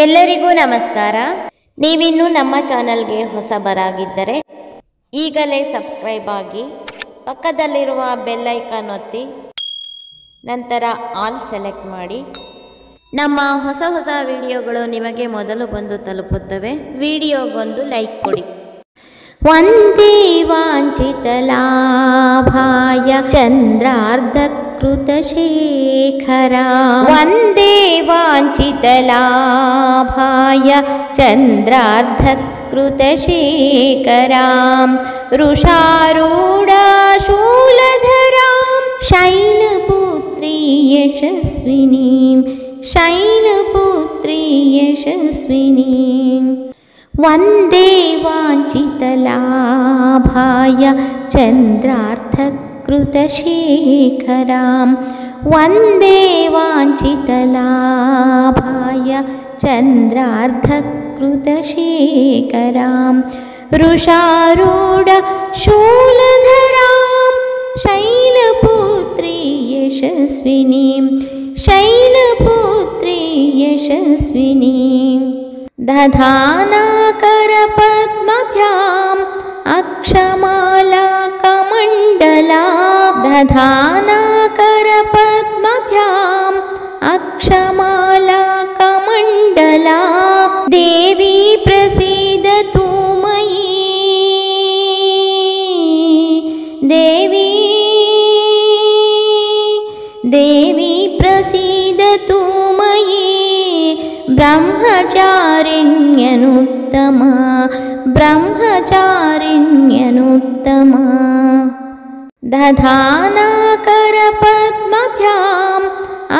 ಎಲ್ಲರಿಗೂ ನಮಸ್ಕಾರ. ನೀವಿನ್ನೂ ನಮ್ಮ ಚಾನಲ್ಗೆ ಹೊಸಬರಾಗಿದ್ದರೆ ಈಗಲೇ ಸಬ್ಸ್ಕ್ರೈಬ್ ಆಗಿ, ಪಕ್ಕದಲ್ಲಿರುವ ಬೆಲ್ ಐಕಾನ್ ಒತ್ತಿ, ನಂತರ ಆಲ್ ಸೆಲೆಕ್ಟ್ ಮಾಡಿ. ನಮ್ಮ ಹೊಸ ವಿಡಿಯೋಗಳು ನಿಮಗೆ ಮೊದಲು ಬಂದು ತಲುಪುತ್ತವೆ. ವಿಡಿಯೋಗೊಂದು ಲೈಕ್ ಕೊಡಿ. ವಂದೇ ವಾಂಛಿತಲಾಭಾಯ ಚಂದ್ರಾರ್ಧಕೃತಶೇಖರ, ವಂದೇ ವಾಂಛಿತಲಾಭಾಯ ಚಂದ್ರಾರ್ಧಕೃತಶೇಖರಾಂ, ವೃಷಾರೂಢಶೂಲಧರಾಂ ಶೈಲಪುತ್ರೀ ಯಶಸ್ವಿನೀಂ, ಶೈಲಪುತ್ರೀ ಯಶಸ್ವಿನೀಂ. ವಂದೇ ವಾಂಛಿತಲಾಭಾಯ ಚಂದ್ರಾರ್ಧಕೃತಶೇಖರಾಂ, ವಂದೇ ವಾಂಛಿತಲಾಭಾಯ ಚಂದ್ರಾರ್ಧಕೃತಶೇಖರಾಂ, ವೃಷಾರೂಢಶೂಲಧರಾಂ ಶೈಲಪುತ್ರೀ ಯಶಸ್ವಿನೀಂ, ಶೈಲಪುತ್ರೀ ಯಶಸ್ವಿನೀಂ. ದಧಾನಾಕರಪದ್ಮಭ್ಯಾಂ ಅಕ್ಷಮಾಲಾಕಮಂಡಲಾ, ದಧಾನಾಕರಪದ್ಮಭ್ಯಾಂ ಅಕ್ಷಮಾಲಾಕಮಂಡಲಾ, ದೇವಿ ಪ್ರಸೀದತು ಮಯಿ, ದೇವಿ ದೇವಿ ಪ್ರಸೀದತು ಮಯಿ, ಬ್ರಹ್ಮಚಾರಿಣ್ಯನುತ್ತಮ, ಬ್ರಹ್ಮಚಾರಿಣ್ಯನುತ್ತಮ. ದಧಾನಾಕರಪದ್ಮಭ್ಯಾಂ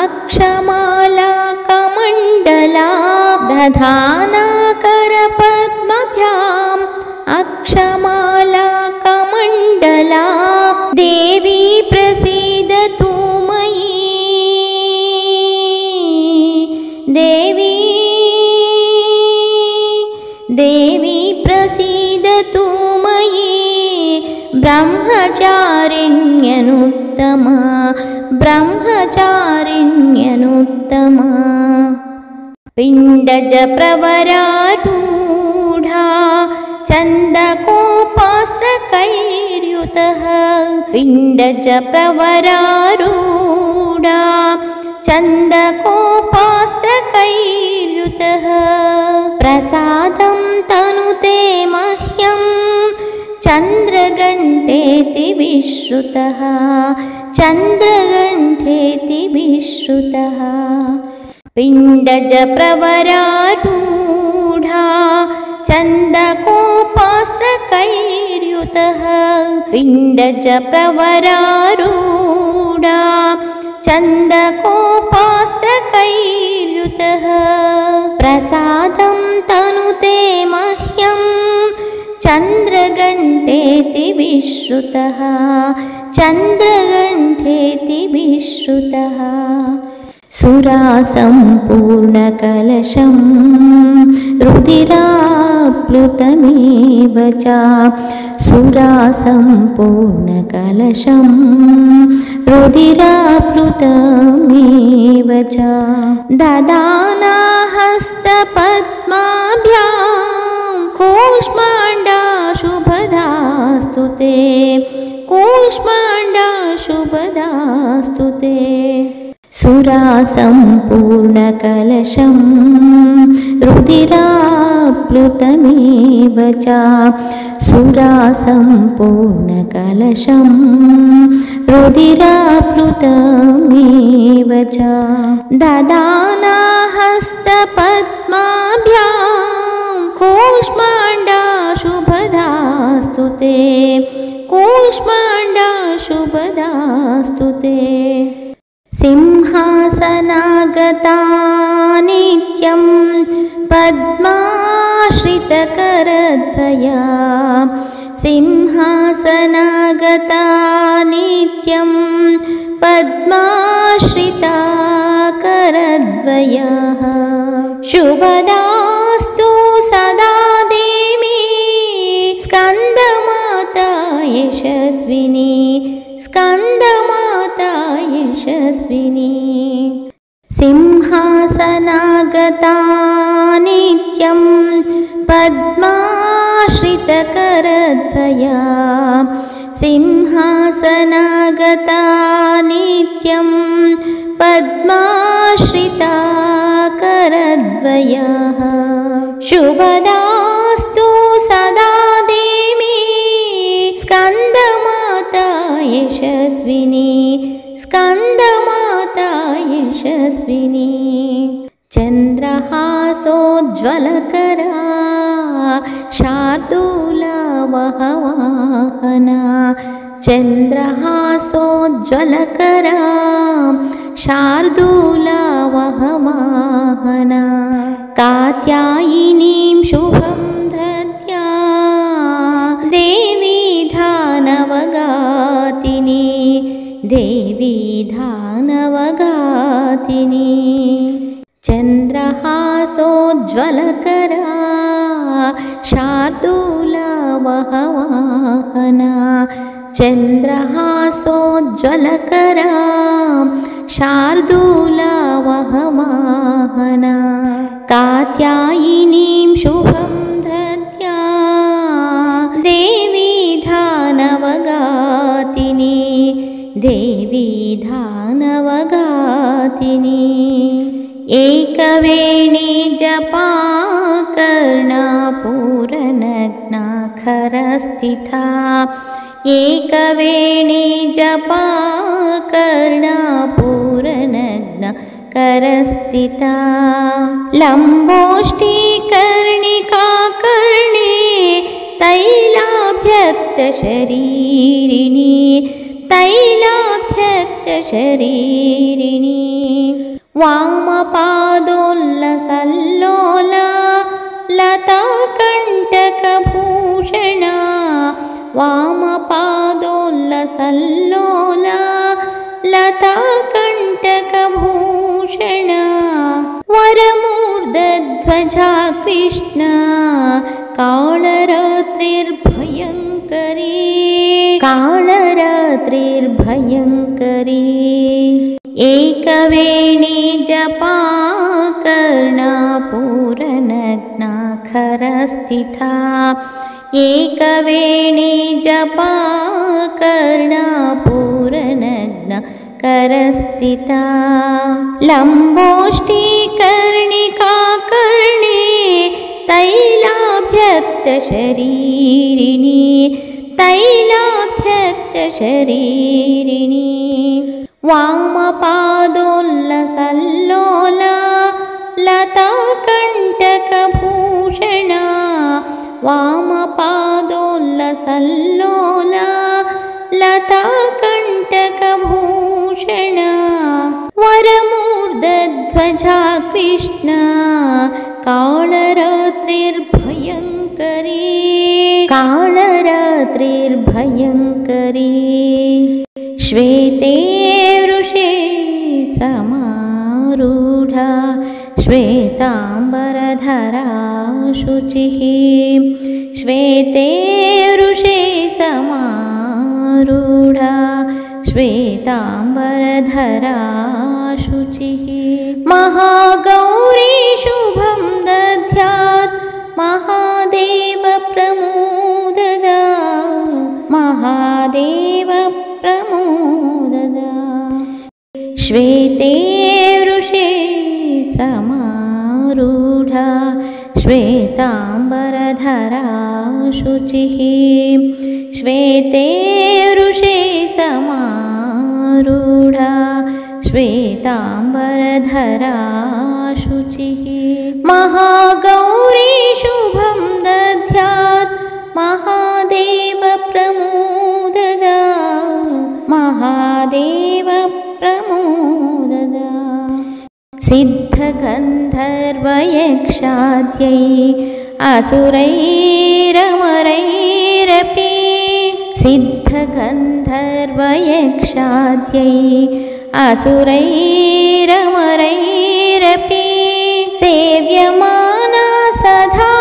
ಅಕ್ಷಮಾಲಾಕಮಂಡಲಾ, ದಧಾನಾಕರಪದ್ಮಭ್ಯಾಂ ಅಕ್ಷಮಾಲಾಕಮಂಡಲಾ, ದೇವಿ ಪ್ರಸೀದತು ಮಯಿ, ದೇವಿ ದೇವಿ ಪ್ರಸೀದತು ಮಯಿ, ಬ್ರಹ್ಮಚಾರಿಣ್ಯನುತ್ತಮ, ಬ್ರಹ್ಮಚಾರಿಣ್ಯನುತ್ತಮ. ಪಿಂಡಜ ಪ್ರವರಾರೂಢಾ ಚಂದಕೋಪಾಸ್ತ್ರಕೈರ್ಯುತಃ, ಪಿಂಡಜ ಪ್ರವರಾರೂಢಾ ಚಂದಕೋಪಾಸ್ತ್ರಕೈರ್ಯುತಃ, ಪ್ರಸಾದಂ ತನುತೆ ಮಹ್ಯಂ ಚಂದ್ರಗಂಟೇತಿ ವಿಶ್ರುತಃ, ಚಂದ್ರಗಂಟೇತಿ ವಿಶ್ರುತಃ. ಪಿಂಡಜ ಪ್ರವರಾರೂಢಾ ಚಂದಕೋಪಾಸ್ತ್ರಕೈರ್ಯುತಃ, ಪಿಂಡಜ ಪ್ರವರಾರೂಢಾ ಚಂದಕೋಪಾಸ್ತ್ರಕೈರ್ಯುತಃ, ಪ್ರಸಾದಂ ತನುತೆ ಮಹ್ಯಂ ಚಂದ್ರಗಂಟೇತಿ ವಿಶ್ರುತಃ, ಚಂದ್ರಗಂಟೇತಿ ವಿಶ್ರುತಃ. ಸುರಾಸಂಪೂರ್ಣಕಲಶಂ ರುಧಿರಾಪ್ಲುತಮೇವ ಚ, ಸುರಾಸಂಪೂರ್ಣಕಲಶಂ ರುಧಿರಾಪ್ಲುತಮೇವ ಚ. ದದಾನಾಹಸ್ತಪದ್ಮಾಭ್ಯಾಂ ಕೂಷ್ಮಾಂಡಾಶುಭದಾಸ್ತು ತೇ, ಕೂಷ್ಮಾಂಡಾಶುಭದಾಸ್ತು ತೇ. ಸುರಾಸಂಪೂರ್ಣಕಲಶಂ ರುಧಿರಾಪ್ಲುತಮೇವ ಚ, ಸುರಾಸಂಪೂರ್ಣಕಲಶಂ ರುಧಿರಾಪ್ಲುತಮೇವ ಚ. ದದಾನಾಹಸ್ತಪದ್ಮಾಭ್ಯಾಂ ಕೂಷ್ಮಾಂಡಾಶುಭದಾಸ್ತು ತೇ, ಕೂಷ್ಮಾಂಡಾಶುಭದಾಸ್ತು ತೇ. ಸಿಂಹಾಸನಾಗತಾ ನಿತ್ಯಂ ಪದ್ಮಾಶ್ರಿತಕರದ್ವಯ, ಸಿಂಹಾಸನಾಗತಾ ನಿತ್ಯಂ ಪದ್ಮಾಶ್ರಿತಕರದ್ವಯ. ಶುಭದಾಸ್ತು ಸದಾ ದೇವಿ ಸ್ಕಂದಮಾತಾ ಯಶಸ್ವಿನಿ, ಸ್ಕಂದಮಾತಾ ಯಶಸ್ವಿನಿ. ಸಿಂಹಾಸನಾಗತಾ पद्माश्रितकरद्वया सिंहासनागता नित्यं पद्माश्रिता करद्वयः शुभदास्तु सदा देवी स्कन्दमाता यशस्विनी स्कन्दमाता यशस्विनी चन्द्रहासोज्ज्वलकरा शार्दूलवहवाहना चन्द्रहासोज्ज्वलकरा शार्दूलवहवाहना कात्यायिनीं शुभं दद्या देवी दानवघातिनी देवी दानवघातिनी चन्द्रहासोज्ज्वलकरा शार्दूलवहवाहना चन्द्रहासोज्ज्वलकरा शार्दूलवहवाहना कात्यायिनीं शुभं दद्या देवी दानवघातिनी देवी दानवघातिनी एकवेणी जपा कर्णापूरनग्ना खरस्थिता एकवेणी जपा कर्णापूरनग्ना करस्थिता लम्बोष्टिकर्णिका कर्णे तैलाभ्यक्तशरीरिणी तैलाभ्यक्तशरीरिणी वामपादोल्लसल्लोला लताकण्टकभूषणा वामपादोल्लसल्लोला लताकण्टकभूषणा वरमूर्धध्वजा कृष्णा कालरात्रिर्भयङ्करी कालरात्रिर्भयङ्करी एकवेणी जपा कर्णापूरनग्ना खरस्थिता एकवेणी जपा कर्णापूरनग्ना करस्थिता लम्बोष्टिकर्णिका कर्णे तैलाभ्यक्तशरीरिणी तैलाभ्यक्तशरीरिणी वामपादोल्लसल्लोला लताकण्टकभूषणा वामपादोल्लसल्लोला लताकण्टकभूषणा वरमूर्धध्वजा कृष्णा कालरात्रिर्भयङ्करी कालरात्रिर्भयङ्करी श्वेते वृषे समारूढा श्वेताम्बरधरा शुचिः श्वेते वृषे समारूढा श्वेताम्बरधरा शुचिः महागौरी शुभं दद्यात् महादेव प्रमोददा महादेव प्रमोददा श्वेते वृषे समारूढा श्वेताम्बरधरा शुचिः श्वेते वृषे समारूढा श्वेताम्बरधरा शुचिः महागौरी शुभं दद्यात् महादेव प्रमोददा महादेव प्रमोददा सिद्धगन्धर्वयक्षाद्यै असुरैरमरैरपि सिद्धगन्धर्वयक्षाद्यै असुरैरमरैरपि सेव्यमाना सदा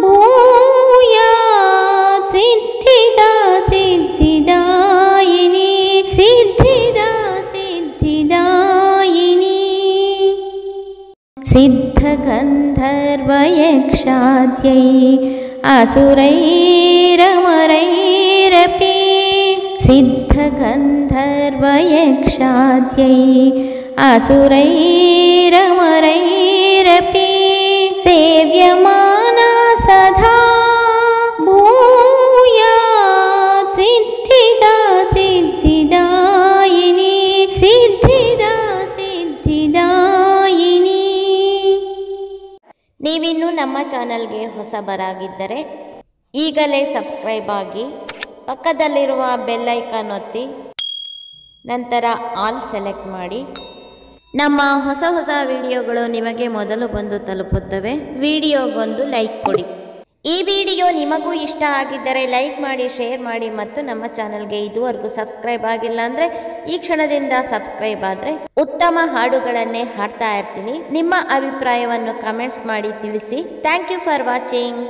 भूयात् सिद्धिदा सिद्धिदायिनी सिद्धिदा सिद्धिदायिनी सिद्धगन्धर्वयक्षाद्यै सिद्धगन्धर्वयक्षाद्यै असुरैरमरैरपि सिद्धगन्धर्वयक्षाद्यै असुरैरमरैरपि सेव्यमाना सदा भूयात् सिद्धिदा सिद्धिदायिनी सिद्धिदा सिद्धिदायिनी। ನೀವಿನ್ನೂ ನಮ್ಮ ಚಾನಲ್ಗೆ ಹೊಸಬರಾಗಿದ್ದರೆ ಈಗಲೇ ಸಬ್ಸ್ಕ್ರೈಬ್ ಆಗಿ, ಪಕ್ಕದಲ್ಲಿರುವ ಬೆಲ್ ಐಕಾನ್ ಒತ್ತಿ, ನಂತರ ಆಲ್ ಸೆಲೆಕ್ಟ್ ಮಾಡಿ. ನಮ್ಮ ಹೊಸ ವಿಡಿಯೋಗಳು ನಿಮಗೆ ಮೊದಲು ಬಂದು ತಲುಪುತ್ತವೆ. ವಿಡಿಯೋಗೊಂದು ಲೈಕ್ ಕೊಡಿ. ಈ ವಿಡಿಯೋ ನಿಮಗೂ ಇಷ್ಟ ಆಗಿದ್ದರೆ ಲೈಕ್ ಮಾಡಿ, ಶೇರ್ ಮಾಡಿ ಮತ್ತು ನಮ್ಮ ಚಾನಲ್ಗೆ ಇದುವರೆಗೂ ಸಬ್ಸ್ಕ್ರೈಬ್ ಆಗಿಲ್ಲ ಅಂದರೆ ಈ ಕ್ಷಣದಿಂದ ಸಬ್ಸ್ಕ್ರೈಬ್ ಆದರೆ ಉತ್ತಮ ಹಾಡುಗಳನ್ನೇ ಹಾಡ್ತಾ ಇರ್ತೀನಿ. ನಿಮ್ಮ ಅಭಿಪ್ರಾಯವನ್ನು ಕಮೆಂಟ್ಸ್ ಮಾಡಿ ತಿಳಿಸಿ. Thank you for watching.